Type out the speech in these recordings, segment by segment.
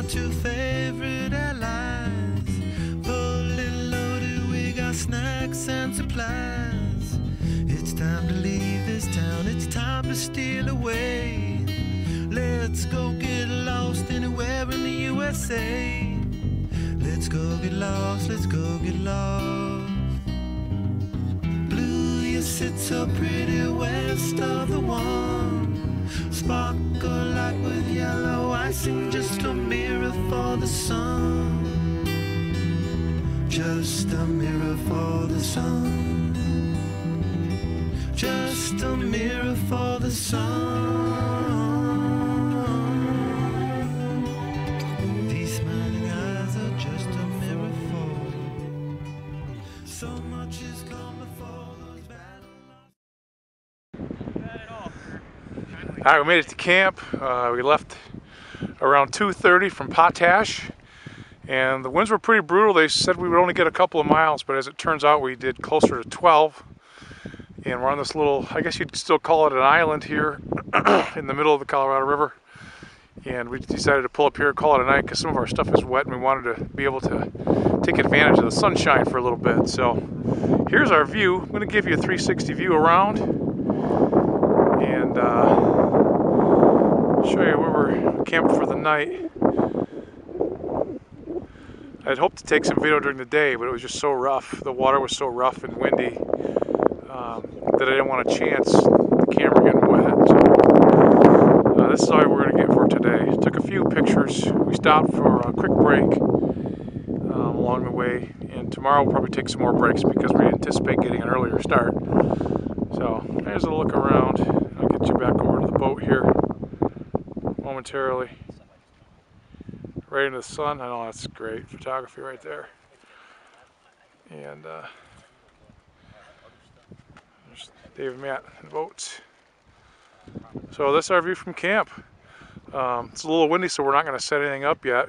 two favorite allies. Fully loaded, we got snacks and supplies. It's time to leave this town, it's time to steal away. Let's go get lost anywhere in the USA. Let's go get lost, let's go get lost. Blue, you sit so pretty west of the one. Sparkle like with yellow icing, just a mirror for the sun. Just a mirror for the sun. Just a mirror for the sun. These smiling eyes are just a mirror for. So much has come before those battles. Alright, we made it to camp. We left around 2:30 from Potash, and the winds were pretty brutal. They said we would only get a couple of miles, but as it turns out we did closer to 12. And we're on this little, I guess you'd still call it an island here in the middle of the Colorado River. And we decided to pull up here and call it a night because some of our stuff is wet and we wanted to be able to take advantage of the sunshine for a little bit. So here's our view. I'm going to give you a 360 view around and show you where we're camped for the night. I'd hoped to take some video during the day, but it was just so rough. The water was so rough and windy that I didn't want to chance the camera getting wet. So, this is all we're going to get for today. Took a few pictures. We stopped for a quick break along the way, and tomorrow we'll probably take some more breaks because we anticipate getting an earlier start. So there's a look around. I'll get you back over to the boat here momentarily. Right into the sun. I know that's great photography right there. And there's Dave and Matt in the boats. So this is our view from camp. It's a little windy, so we're not going to set anything up yet.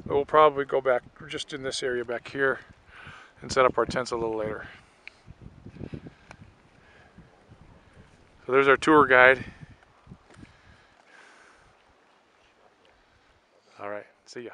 But we'll probably go back just in this area back here and set up our tents a little later. So there's our tour guide. All right, see ya.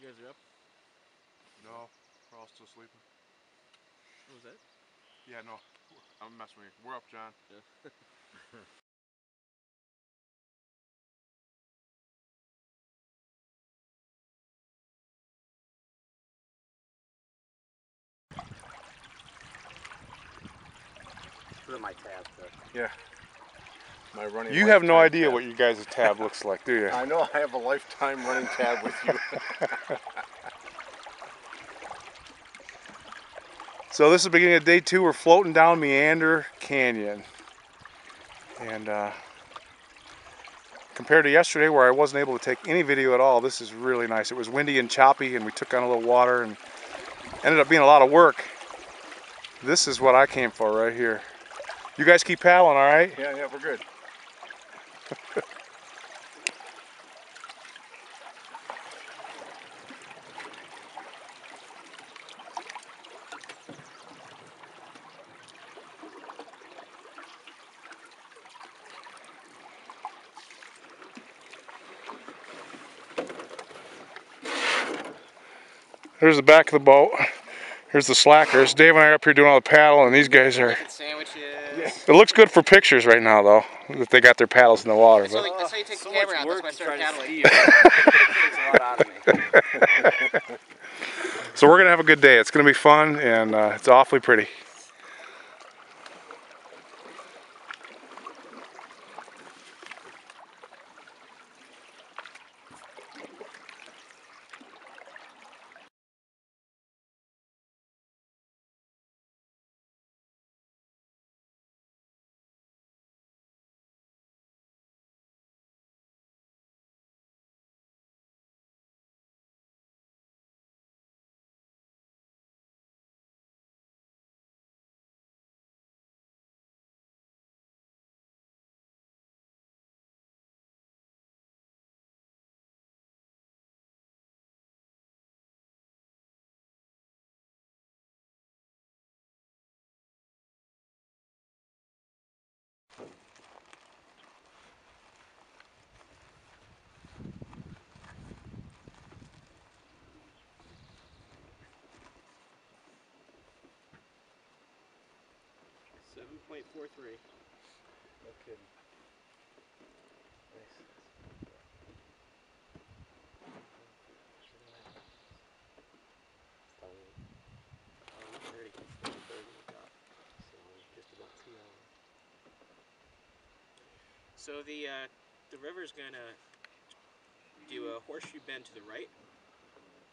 You guys are up? No, we're all still sleeping. What was that? Yeah, no, I'm messing with you. We're up, John. Yeah. Those are my tabs, though. Yeah. My running. You have no lifetime idea tab. what your guys' tab looks like, do you? I know. I have a lifetime running tab with you. So this is the beginning of day 2. We're floating down Meander Canyon. And compared to yesterday where I wasn't able to take any video at all, this is really nice. It was windy and choppy and we took on a little water and ended up being a lot of work. This is what I came for right here. You guys keep paddling, all right? Yeah, we're good. Here's the back of the boat. Here's the slackers. Dave and I are up here doing all the paddle, and these guys are... Sandwiches. It looks good for pictures right now, though, that they got their paddles in the water. That's, But... that's how you take the camera out. That's why I started paddling. It takes a lot out of me. So we're going to have a good day. It's going to be fun, and it's awfully pretty. .43. No kidding. Nice. So the river's gonna do a horseshoe bend to the right,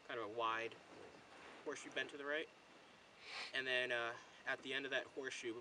kind of a wide horseshoe bend to the right, and then at the end of that horseshoe,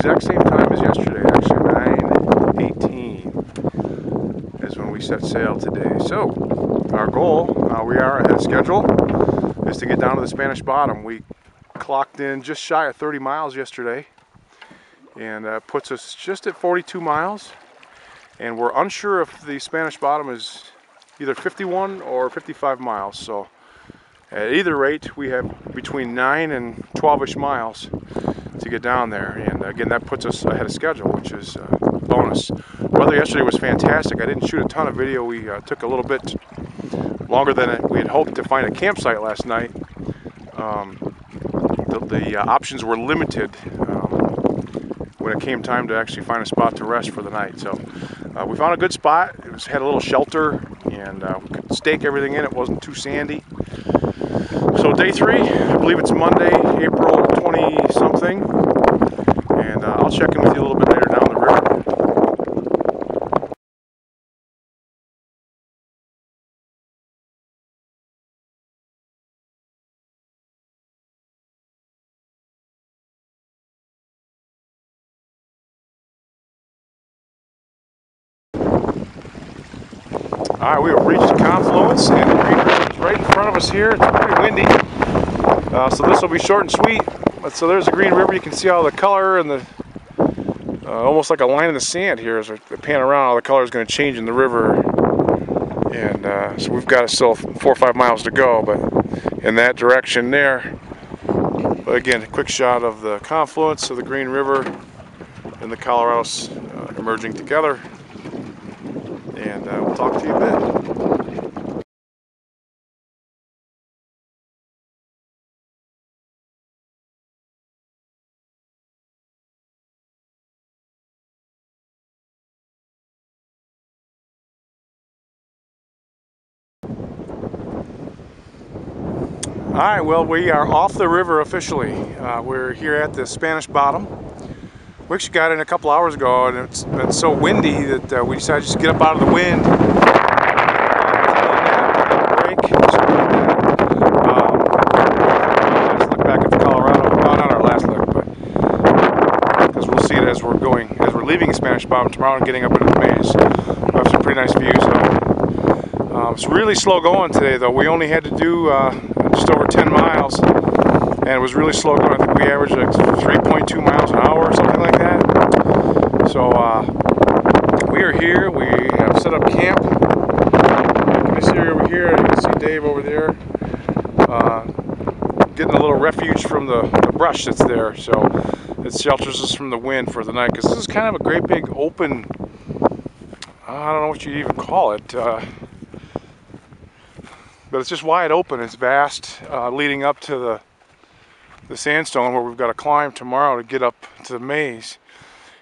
exact same time as yesterday, actually 9:18 is when we set sail today. So our goal, we are ahead of schedule, is to get down to the Spanish Bottom. We clocked in just shy of 30 miles yesterday, and puts us just at 42 miles. And we're unsure if the Spanish Bottom is either 51 or 55 miles. So at either rate, we have between 9 and 12-ish miles to get down there. And again, that puts us ahead of schedule, which is a bonus. Weather yesterday was fantastic. I didn't shoot a ton of video. We took a little bit longer than we had hoped to find a campsite last night. The options were limited when it came time to actually find a spot to rest for the night. So we found a good spot. It had a little shelter, and we could stake everything in. It wasn't too sandy. So day 3, I believe it's Monday, April 20-something, and I'll check in with you a little bit later down the river. All right, we have reached the confluence, and the Green River is right in front of us here. It's pretty windy, so this will be short and sweet. So there's the Green River. You can see all the color and the almost like a line in the sand here. As we pan around, all the color is going to change in the river, and so we've got still 4 or 5 miles to go, but in that direction there. But again, a quick shot of the confluence of the Green River and the Colorado's emerging together. And we'll talk to you a bit. Alright, well, we are off the river officially. We're here at the Spanish Bottom. We actually got in a couple hours ago, and it's been so windy that we decided just to get up out of the wind. Break. Let's look back at the Colorado. Well, not our last look, but because we'll see it as we're leaving the Spanish Bottom tomorrow and getting up into the Mesa. We have some pretty nice views. It's really slow going today, though. We only had to do just over 10 miles, and it was really slow going. I think we averaged like 3.2 miles an hour or something like that. So we are here. We have set up camp in this area over here. You can see Dave over there getting a little refuge from the brush that's there. So it shelters us from the wind for the night, because this is kind of a great big open, I don't know what you'd even call it, but it's just wide open. It's vast, leading up to the sandstone where we've got to climb tomorrow to get up to the maze.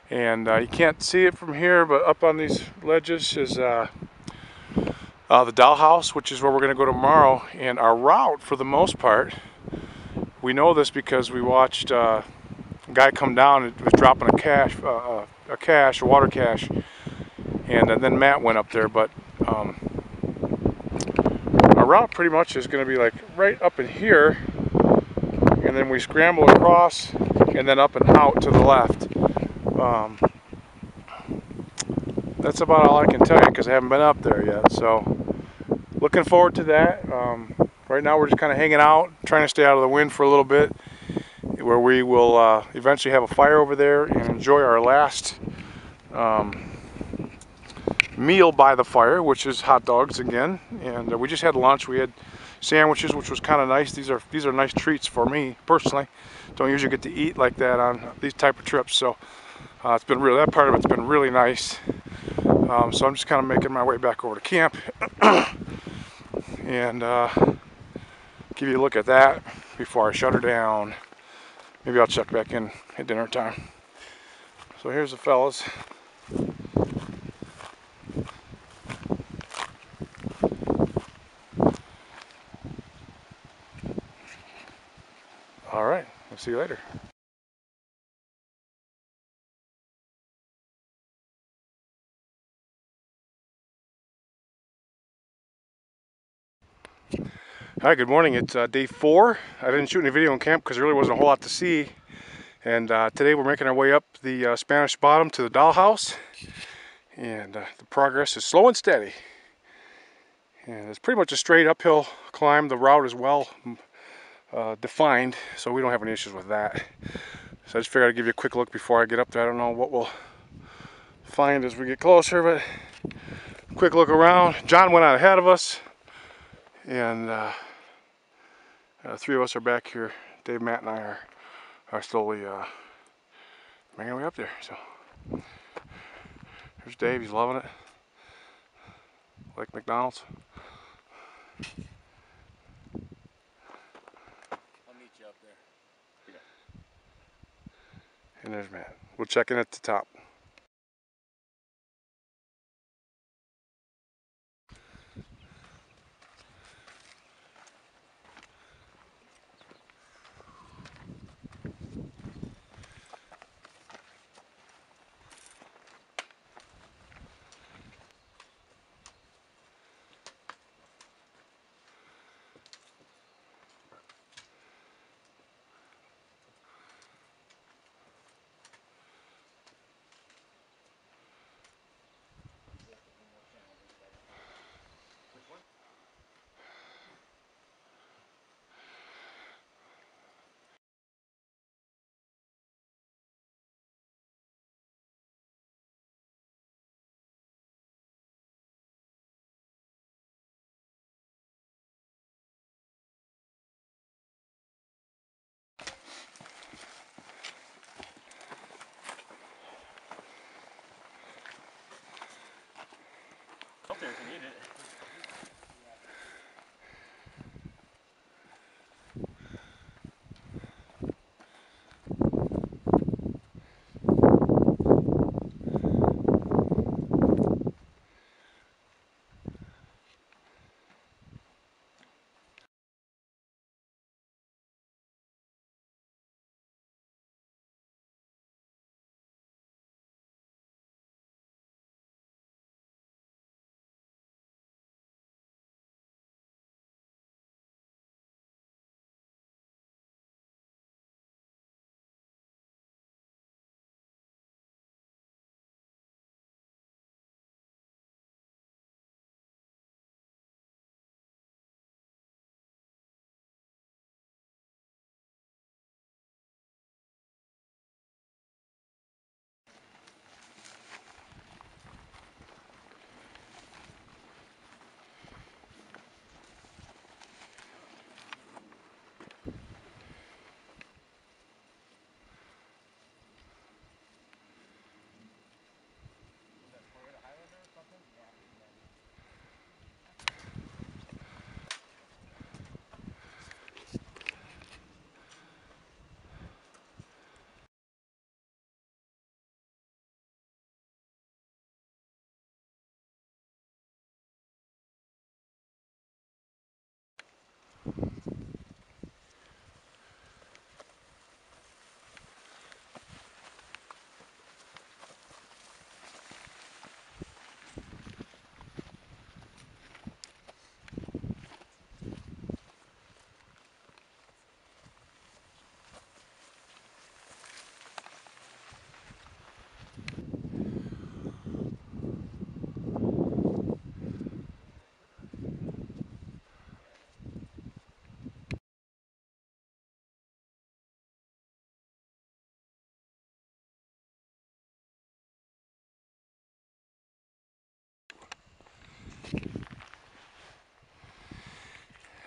And you can't see it from here, but up on these ledges is the dollhouse, which is where we're going to go tomorrow. And our route, for the most part, we know this because we watched a guy come down and was dropping a water cache, and then Matt went up there. But our route pretty much is going to be like right up in here, and then we scramble across and then up and out to the left. That's about all I can tell you, because I haven't been up there yet. So looking forward to that. Right now we're just kind of hanging out, trying to stay out of the wind for a little bit, where we will eventually have a fire over there and enjoy our last meal by the fire, which is hot dogs again. And we just had lunch. We had sandwiches, which was kind of nice. These are nice treats for me personally. Don't usually get to eat like that on these type of trips, so it's been really, that part of it's been really nice. So I'm just kind of making my way back over to camp and give you a look at that before I shut her down. Maybe I'll check back in at dinner time. So here's the fellas. All right, we'll see you later. Hi, good morning. It's day 4. I didn't shoot any video in camp because there really wasn't a whole lot to see. And today we're making our way up the Spanish Bottom to the dollhouse. And the progress is slow and steady. And it's pretty much a straight uphill climb. The route is well defined, so we don't have any issues with that. So I just figured I'd give you a quick look before I get up there. I don't know what we'll find as we get closer, but quick look around. John went out ahead of us, and three of us are back here. Dave, Matt, and I are slowly making our way up there. So there's Dave. He's loving it, like McDonald's. I'll meet you up there. And there's Matt. We'll check in at the top. Up there if you need it.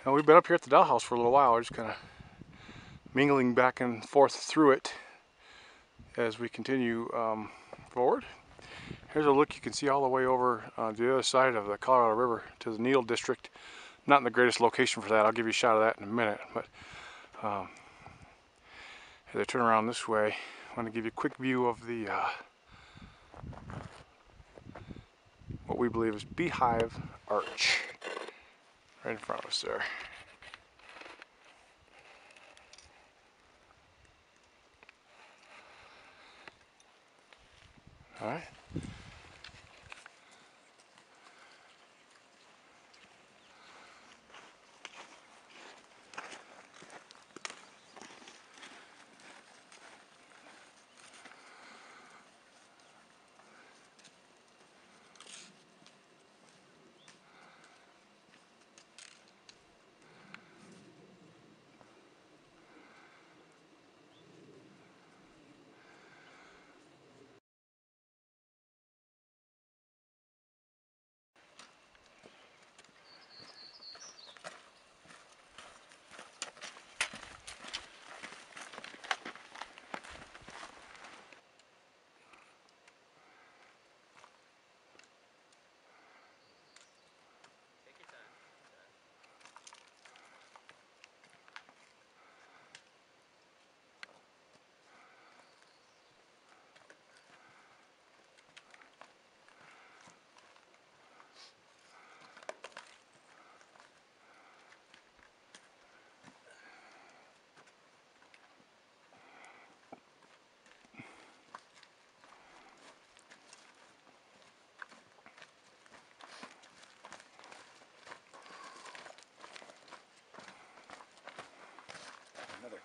Now, we've been up here at the dollhouse for a little while. We're just kind of mingling back and forth through it as we continue forward. Here's a look. You can see all the way over the other side of the Colorado River to the Needle District. Not in the greatest location for that. I'll give you a shot of that in a minute. But as I turn around this way, I want to give you a quick view of the what we believe is Beehive Arch right in front of us there. All right.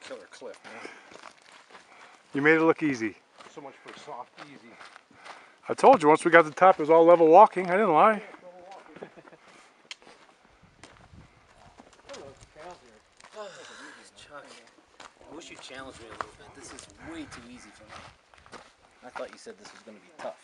killer cliff, man. You made it look easy. So much for soft, easy. I told you once we got to the top it was all level walking. I didn't lie. Chuck, I wish you challenged me a little bit. This is way too easy for me. I thought you said this was going to be tough.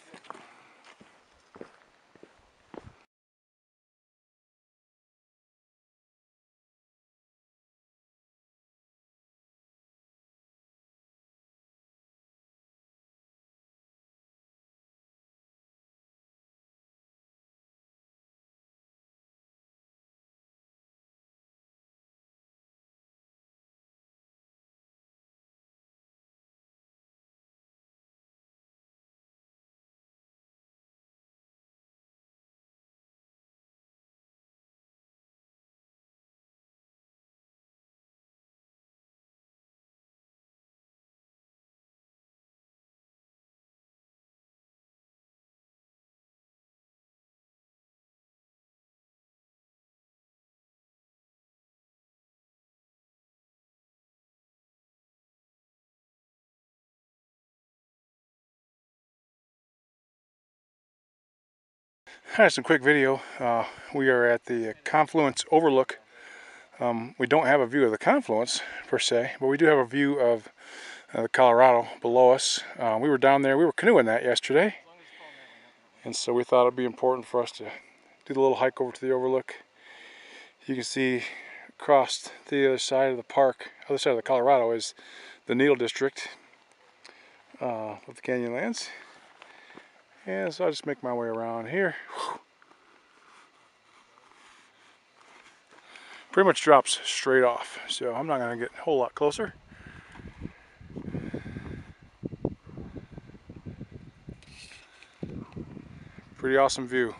Here's some quick video. We are at the confluence overlook. We don't have a view of the confluence per se, but we do have a view of the Colorado below us. We were down there, we were canoeing that yesterday, and so we thought it'd be important for us to do the little hike over to the overlook. You can see across the other side of the park, other side of the Colorado, is the Needle District of the Canyonlands. And so I'll just make my way around here. Pretty much drops straight off, so I'm not going to get a whole lot closer. Pretty awesome view.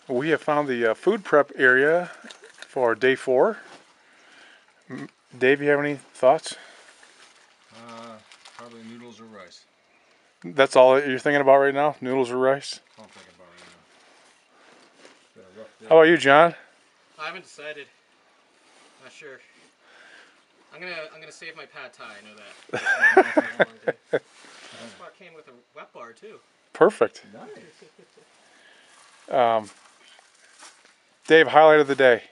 We have found the food prep area for day 4. Dave, you have any thoughts? Probably noodles or rice. That's all you're thinking about right now? Noodles or rice? I'm thinking about right now. Been a rough day. How about you, John? I haven't decided. Not sure. I'm gonna save my pad thai. I know that. This spot came with a wet bar too. Perfect. Nice. Dave, highlight of the day.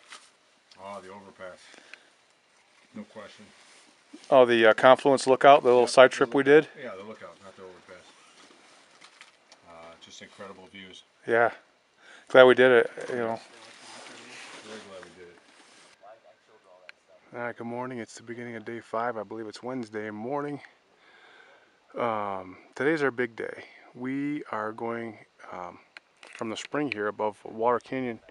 Oh, the overpass. No question. Oh, the confluence lookout, the little side trip we did. Yeah, the lookout, not the overpass. Just incredible views. Yeah, glad we did it. You know. Very glad we did it. All right, good morning. It's the beginning of day 5. I believe it's Wednesday morning. Today's our big day. We are going from the spring here above Water Canyon,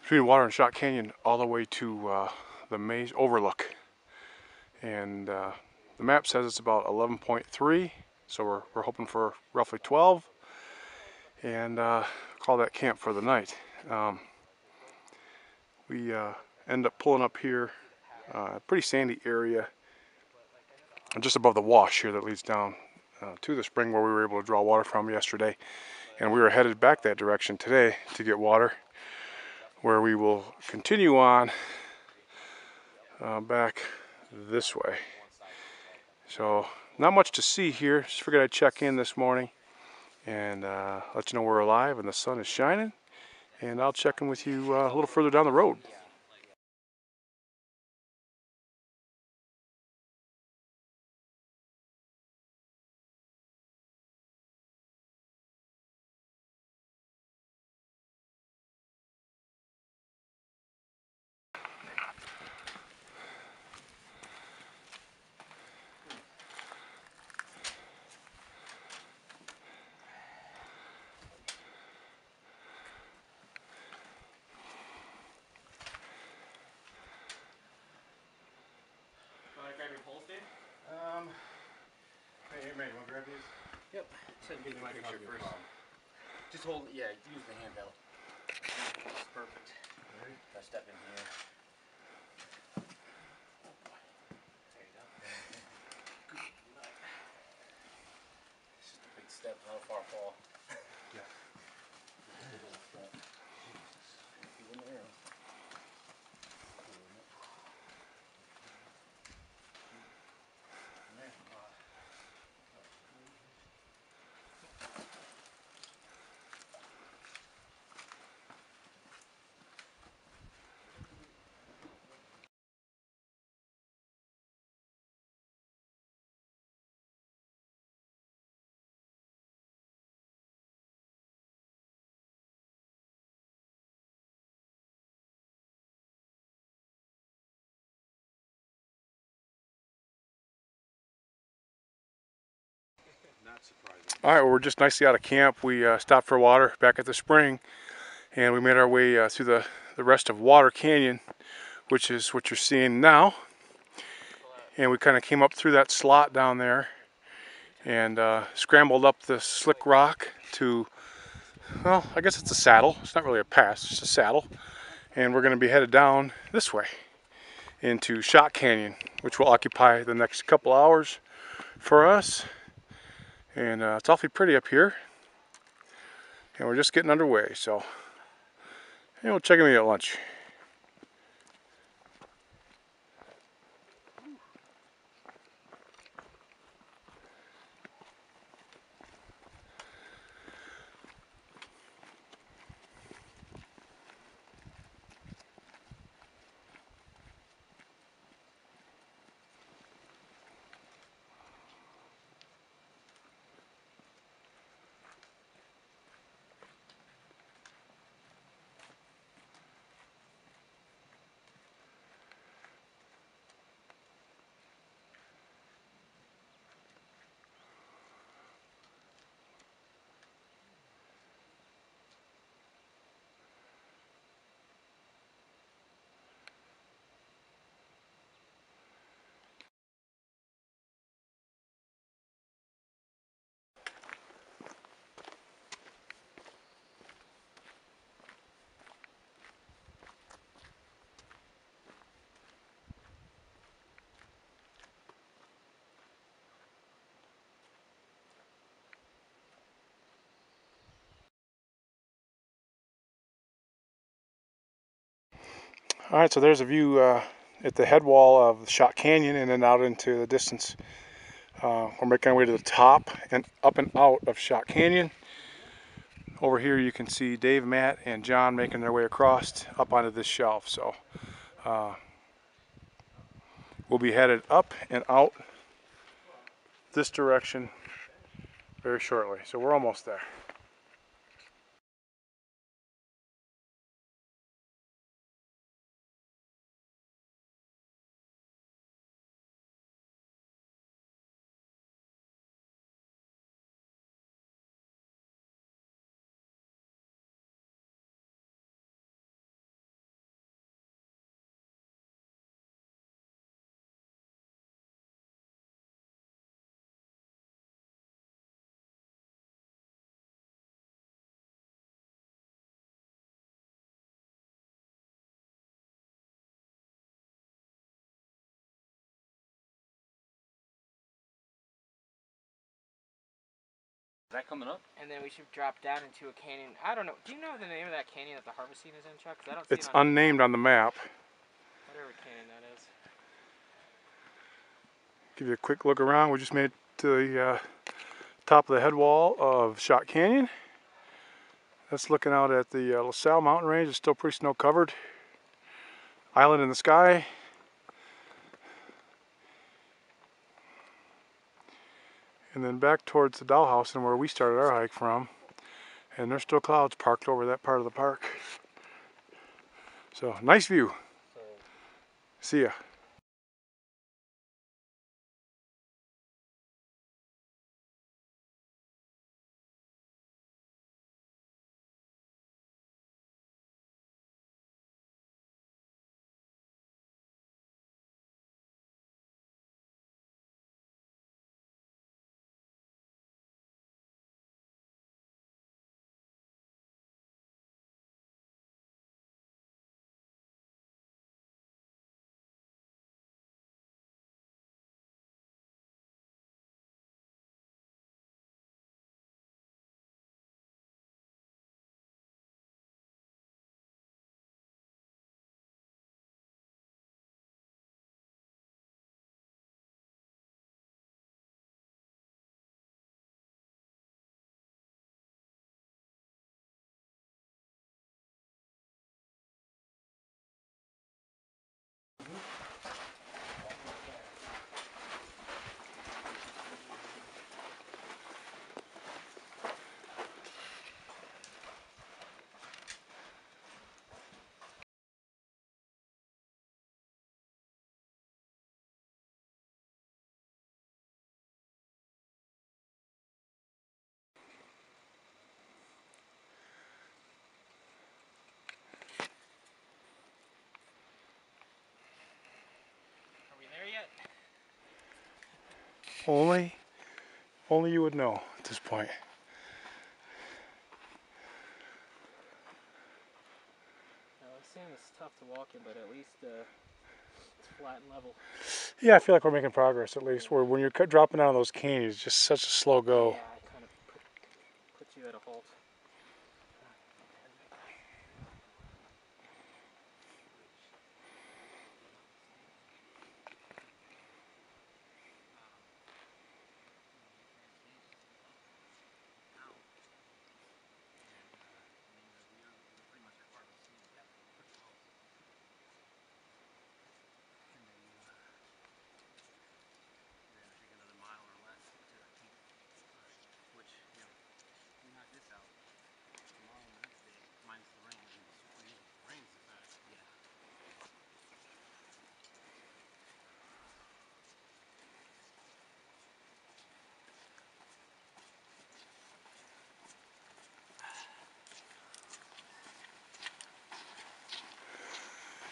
between Water and Shot Canyon, all the way to the Mesa overlook. And the map says it's about 11.3, so we're hoping for roughly 12, and call that camp for the night. We end up pulling up here, a pretty sandy area, just above the wash here that leads down to the spring where we were able to draw water from yesterday. And we were headed back that direction today to get water, where we will continue on back this way. So not much to see here. Just figured I'd check in this morning and let you know we're alive and the sun is shining and I'll check in with you a little further down the road. Hey, man, you want to grab these? Yep. Send me the picture first. Just hold it. Yeah, use the handheld. That's perfect. Ready? I step in here. There you go. Good night. It's just a big step, not a far fall. Yeah. In there. Not surprising. All right, well, we're just nicely out of camp. We stopped for water back at the spring, and we made our way through the rest of Water Canyon, which is what you're seeing now. And we kind of came up through that slot down there and scrambled up the slick rock to, well, I guess it's a saddle. It's not really a pass, it's just a saddle. And we're going to be headed down this way into Shot Canyon, which will occupy the next couple hours for us. And it's awfully pretty up here. And we're just getting underway, so we'll check in with you at lunch. All right, so there's a view at the head wall of Shot Canyon and then out into the distance. We're making our way to the top and up and out of Shot Canyon. Over here you can see Dave, Matt, and John making their way across up onto this shelf. So we'll be headed up and out this direction very shortly. So we're almost there. Is that coming up? And then we should drop down into a canyon. I don't know. Do you know the name of that canyon that the harvesting is in, Chuck? 'Cause I don't see It's it on unnamed on the map. whatever canyon that is. Give you a quick look around. We just made it to the top of the head wall of Shot Canyon. That's looking out at the LaSalle mountain range. It's still pretty snow covered. Island in the sky. And then back towards the dollhouse and where we started our hike from. And there's still clouds parked over that part of the park. So, nice view. See ya. Are we there yet? Only you would know at this point. Now, I assume it's tough to walk in, but at least it's flat and level. Yeah, I feel like we're making progress at least. Where when you're dropping down those canyons, it's just such a slow go. Yeah, it kind of puts you at a halt.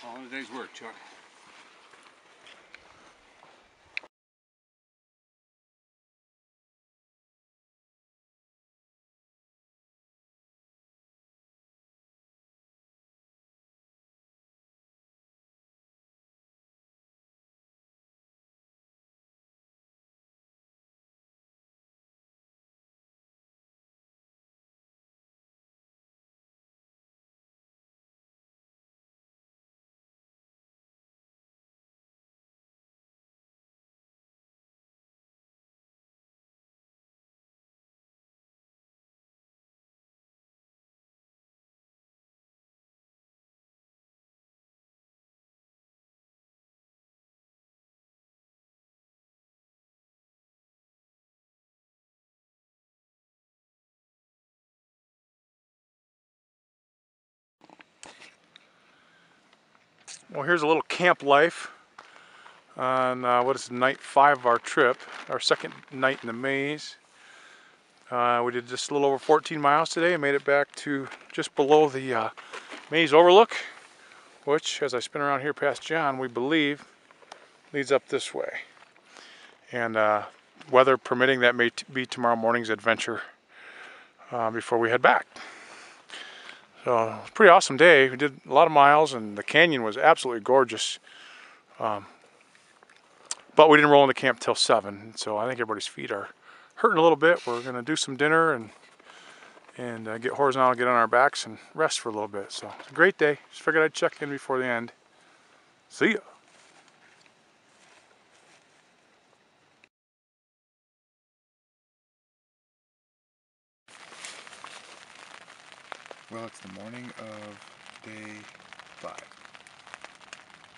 All in a day's work, Chuck. Well, here's a little camp life on what is night 5 of our trip, our second night in the maze. We did just a little over 14 miles today and made it back to just below the maze overlook, which, as I spin around here past John, we believe leads up this way. And weather permitting, that may be tomorrow morning's adventure before we head back. So, it was a pretty awesome day. We did a lot of miles, and the canyon was absolutely gorgeous. But we didn't roll into camp till 7, so I think everybody's feet are hurting a little bit. We're going to do some dinner and get horizontal, get on our backs, and rest for a little bit. So, it's a great day. Just figured I'd check in before the end. See ya. Well, it's the morning of day 5,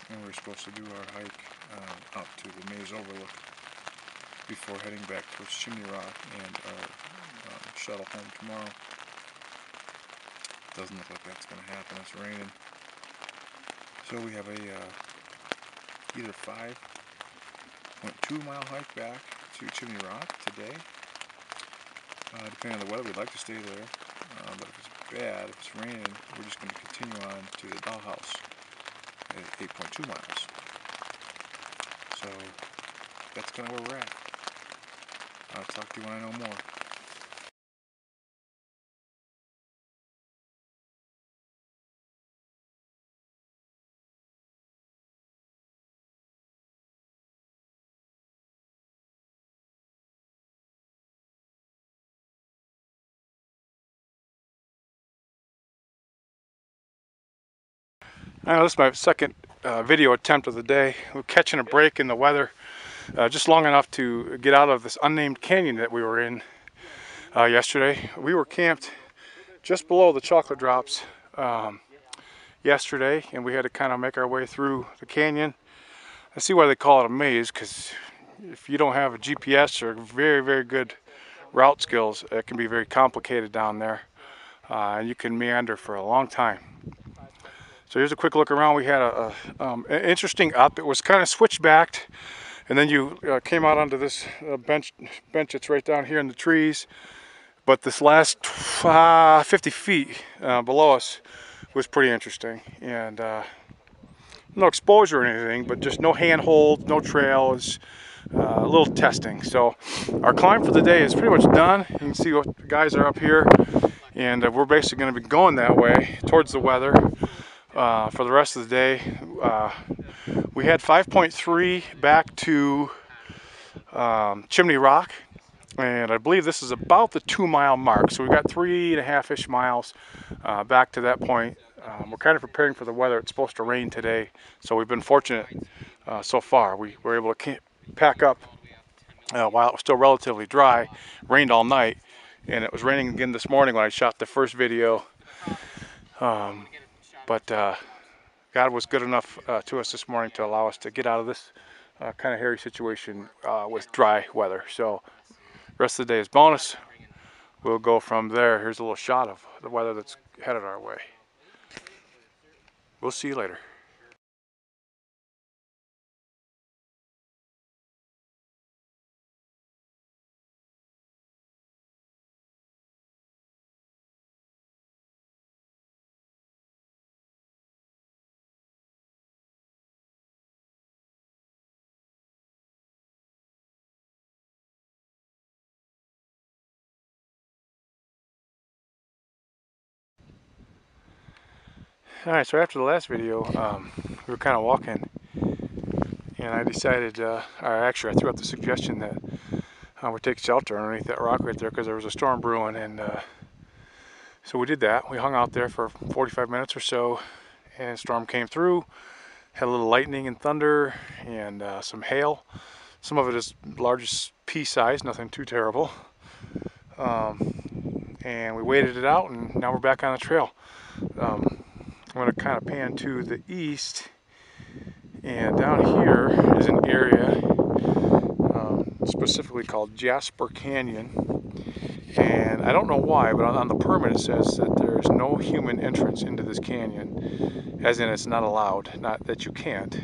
and we're supposed to do our hike out to the Mesa overlook before heading back towards Chimney Rock and our shuttle home tomorrow. Doesn't look like that's going to happen. It's raining. So we have a either 5.2 mile hike back to Chimney Rock today. Depending on the weather, we'd like to stay there. But if it's bad, if it's raining, we're just going to continue on to the dollhouse at 8.2 miles. So that's kind of where we're at. I'll talk to you when I know more. This is my second video attempt of the day. We're catching a break in the weather, just long enough to get out of this unnamed canyon that we were in yesterday. We were camped just below the chocolate drops yesterday, and we had to kind of make our way through the canyon. I see why they call it a maze, because if you don't have a GPS or very, very good route skills, it can be very complicated down there, and you can meander for a long time. So here's a quick look around. We had an interesting up. It was kind of switchbacked, and then you came out onto this bench that's right down here in the trees. But this last 50 feet below us was pretty interesting, and no exposure or anything, but just no handhold, no trails, a little testing. So our climb for the day is pretty much done. You can see what the guys are up here, and we're basically going to be going that way towards the weather. For the rest of the day. We had 5.3 back to Chimney Rock, and I believe this is about the 2 mile mark, so we've got 3.5-ish miles back to that point. We're kind of preparing for the weather. It's supposed to rain today, so we've been fortunate so far. We were able to pack up while it was still relatively dry. Rained all night, and it was raining again this morning when I shot the first video. But God was good enough to us this morning to allow us to get out of this kind of hairy situation with dry weather. So rest of the day is bonus. We'll go from there. Here's a little shot of the weather that's headed our way. We'll see you later. Alright, so after the last video, we were kind of walking, and I decided, or actually I threw out the suggestion that we take shelter underneath that rock right there because there was a storm brewing, and so we did that. We hung out there for 45 minutes or so, and a storm came through, had a little lightning and thunder, and some hail. Some of it is large as pea size, nothing too terrible. And we waited it out, and now we're back on the trail. I'm going to kind of pan to the east, and down here is an area specifically called Jasper Canyon, and I don't know why, but on the permit it says that there's no human entrance into this canyon, as in it's not allowed. Not that you can't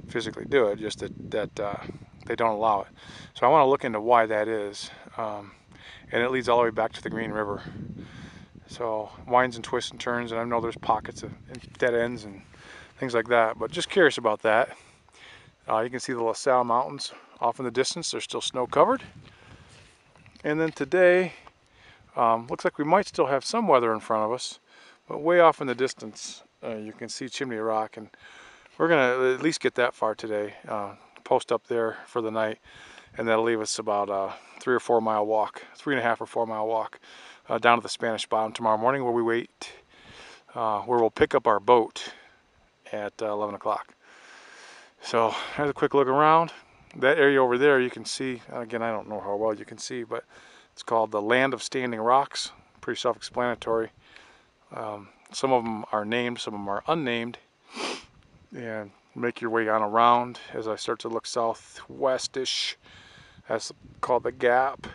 physically do it, just that they don't allow it. So I want to look into why that is, and it leads all the way back to the Green River. So winds and twists and turns, and I know there's pockets of dead ends and things like that, but just curious about that. You can see the La Salle Mountains off in the distance. They're still snow covered. And then today, looks like we might still have some weather in front of us, but way off in the distance, you can see Chimney Rock, and we're gonna at least get that far today, post up there for the night, and that'll leave us about a 3 or 4 mile walk, 3.5 or 4 mile walk down to the Spanish Bottom tomorrow morning, where we wait, where we'll pick up our boat at 11 o'clock. So here's a quick look around. That area over there you can see, again I don't know how well you can see, but it's called the Land of Standing Rocks. Pretty self-explanatory. Some of them are named, some of them are unnamed. And make your way on around as I start to look southwestish. That's called the Gap.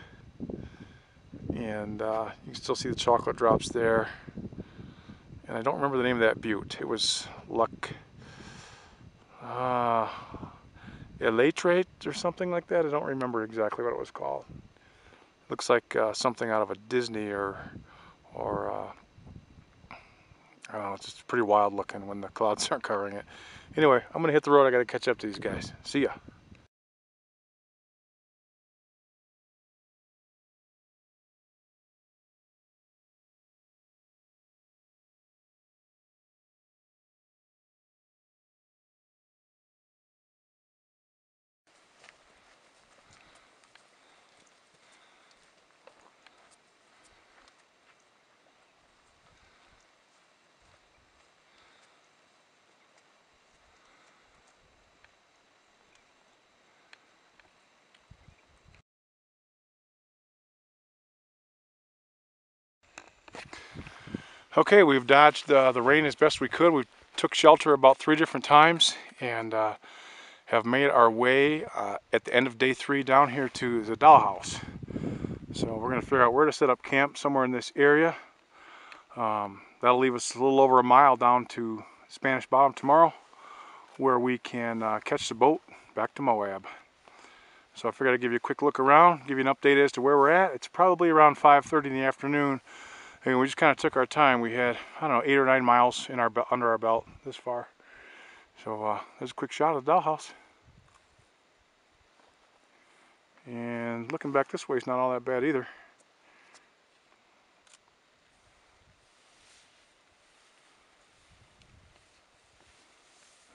And you can still see the chocolate drops there. And I don't remember the name of that butte. It was Elatrate or something like that. I don't remember exactly what it was called. Looks like something out of a Disney or I don't know, it's just pretty wild looking when the clouds aren't covering it. Anyway, I'm gonna hit the road. I gotta catch up to these guys. See ya. Okay, we've dodged the rain as best we could. We took shelter about 3 different times and have made our way at the end of day 3 down here to the dollhouse. So we're going to figure out where to set up camp somewhere in this area. That'll leave us a little over a mile down to Spanish Bottom tomorrow, where we can catch the boat back to Moab. So I figured I'd give you a quick look around, give you an update as to where we're at. It's probably around 5:30 in the afternoon. And we just kind of took our time. We had, I don't know, 8 or 9 miles in under our belt this far. So there's a quick shot of the dollhouse. And looking back this way is not all that bad either.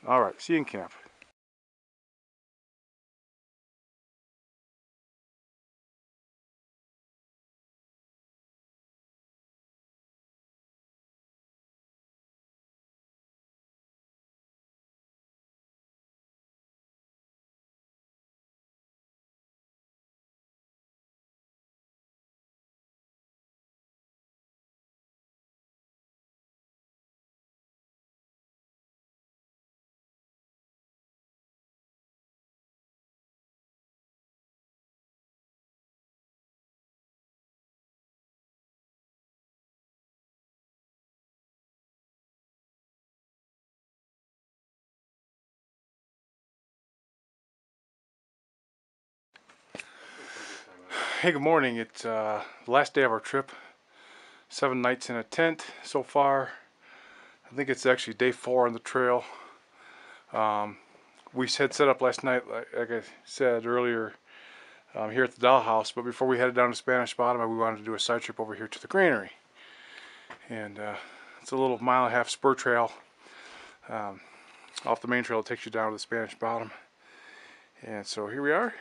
All right, see you in camp. Hey, good morning. It's the last day of our trip. 7 nights in a tent so far. I think it's actually day 4 on the trail. We had set up last night, like I said earlier, here at the dollhouse. But before we headed down to Spanish Bottom, we wanted to do a side trip over here to the granary. And it's a little 1.5-mile spur trail off the main trail. It takes you down to the Spanish Bottom. And so here we are.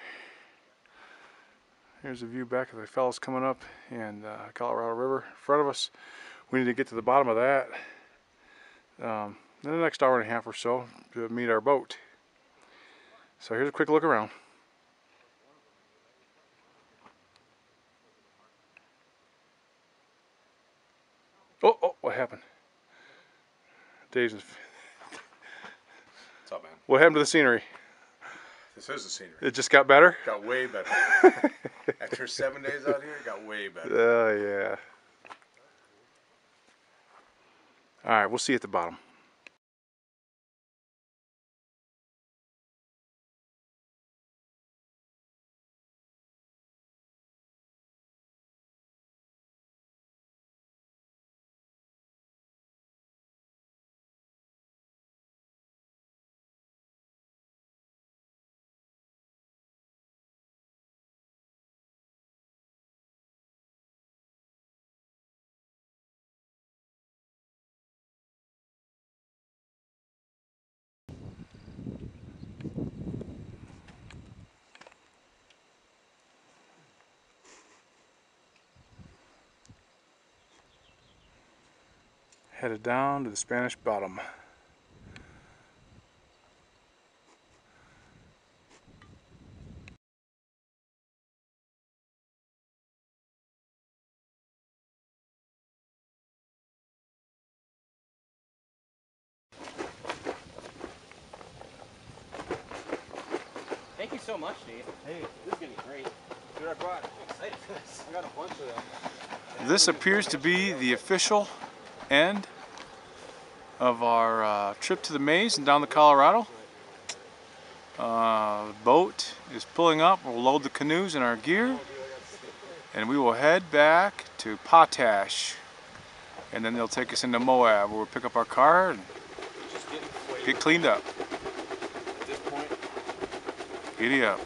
Here's a view back of the fellows coming up and Colorado River in front of us. We need to get to the bottom of that in the next hour and a half or so to meet our boat. So here's a quick look around. Oh, what happened? Dave's. What's up, man? What happened to the scenery? This is the scenery. It just got better? Got way better. After 7 days out here, it got way better. Oh, yeah. Alright, we'll see you at the bottom. Headed down to the Spanish Bottom. so much, Dave. Hey, This is gonna be great. dude, I brought. I'm excited for this. I got a bunch of them. This appears to be the official end of our trip to the maze and down the Colorado. The boat is pulling up. We'll load the canoes in our gear and we will head back to Potash, and then they'll take us into Moab where we'll pick up our car and Just getting get cleaned up. at this point. Giddy up.